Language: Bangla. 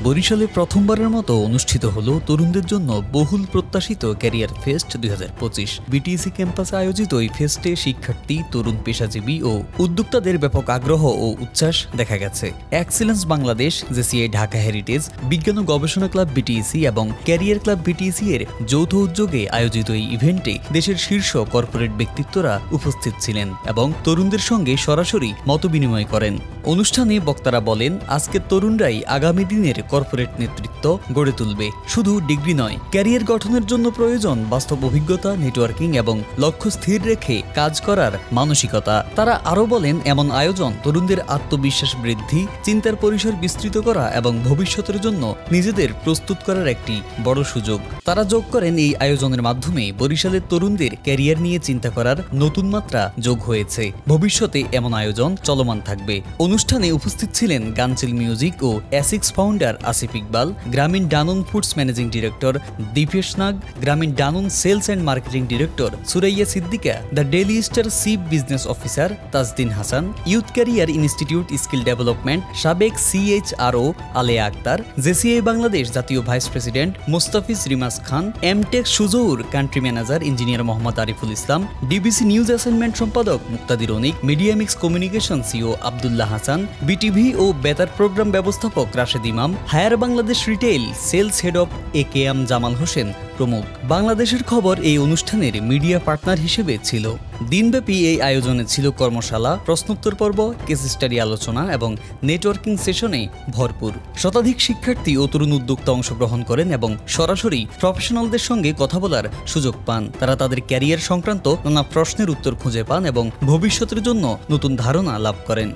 বরিশালে প্রথমবারের মতো অনুষ্ঠিত হলো তরুণদের জন্য বহুল প্রত্যাশিত ক্যারিয়ার ফেস্ট 2025। বিটিসি ক্যাম্পাসে আয়োজিত এই ফেস্টে শিক্ষার্থী, তরুণ পেশাজীবী ও উদ্যোক্তাদের ব্যাপক আগ্রহ ও উচ্ছ্বাস দেখা গেছে। Excellence Bangladesh, JCI Dhaka heritage, বিজ্ঞান ও গবেষণা ক্লাব বিটিসি এবং ক্যারিয়ার ক্লাব বিটিসি এর যৌথ উদ্যোগে আয়োজিত এই ইভেন্টে দেশের শীর্ষ কর্পোরেট ব্যক্তিত্বরা উপস্থিত ছিলেন এবং তরুণদের সঙ্গে সরাসরি মতবিনিময় করেন। অনুষ্ঠানে বক্তারা বলেন, আজকের তরুণরাই আগামী দিনের কর্পোরেট নেতৃত্ব গড়ে তুলবে। শুধু ডিগ্রি নয়, ক্যারিয়ার গঠনের জন্য প্রয়োজন বাস্তব অভিজ্ঞতা, নেটওয়ার্কিং এবং লক্ষ্য স্থির রেখে কাজ করার মানসিকতা। তারা আরও বলেন, এমন আয়োজন তরুণদের আত্মবিশ্বাস বৃদ্ধি, চিন্তার পরিসর বিস্তৃত করা এবং ভবিষ্যতের জন্য নিজেদের প্রস্তুত করার একটি বড় সুযোগ। তারা যোগ করেন, এই আয়োজনের মাধ্যমে বরিশালের তরুণদের ক্যারিয়ার নিয়ে চিন্তা করার নতুন মাত্রা যোগ হয়েছে। ভবিষ্যতে এমন আয়োজন চলমান থাকবে। অনুষ্ঠানে উপস্থিত ছিলেন গানচিল মিউজিক ও অ্যাসিক্স founder Asif Iqbal, Grameen Danone foods managing director Dipesh Nag, Grameen Danone sales and marketing director Suraiya Siddiqa, the Daily Star chief business officer Tajdin Hasan, youth career institute skill development সাবেক সিএইচআরও আলেয়া আক্তার, জেসিআই বাংলাদেশ জাতীয় ভাইস প্রেসিডেন্ট মোস্তাফিজ রিমাজ খান, এমটেক সুজৌর country manager engineer Mohammad Ariful Islam, DBC news assignment সম্পাদক Muktadir Anik, media mix communication সিও আব্দুল্লাহ হাসান, বিটিভি ও বেতার প্রোগ্রাম ব্যবস্থাপক Rashed Imam, Haier Bangladesh retail sales head of AKM Jamal Hossain প্রমুখ। বাংলাদেশের খবর এই অনুষ্ঠানের মিডিয়া পার্টনার হিসেবে ছিল। দিনব্যাপী এই আয়োজনে ছিল কর্মশালা, প্রশ্নোত্তর পর্ব, কেস স্টাডি আলোচনা এবং নেটওয়ার্কিং সেশনে ভরপুর। শতাধিক শিক্ষার্থী ও তরুণ উদ্যোক্তা অংশগ্রহণ করেন এবং সরাসরি প্রফেশনালদের সঙ্গে কথা বলার সুযোগ পান। তারা তাদের ক্যারিয়ার সংক্রান্ত নানা প্রশ্নের উত্তর খুঁজে পান এবং ভবিষ্যতের জন্য নতুন ধারণা লাভ করেন।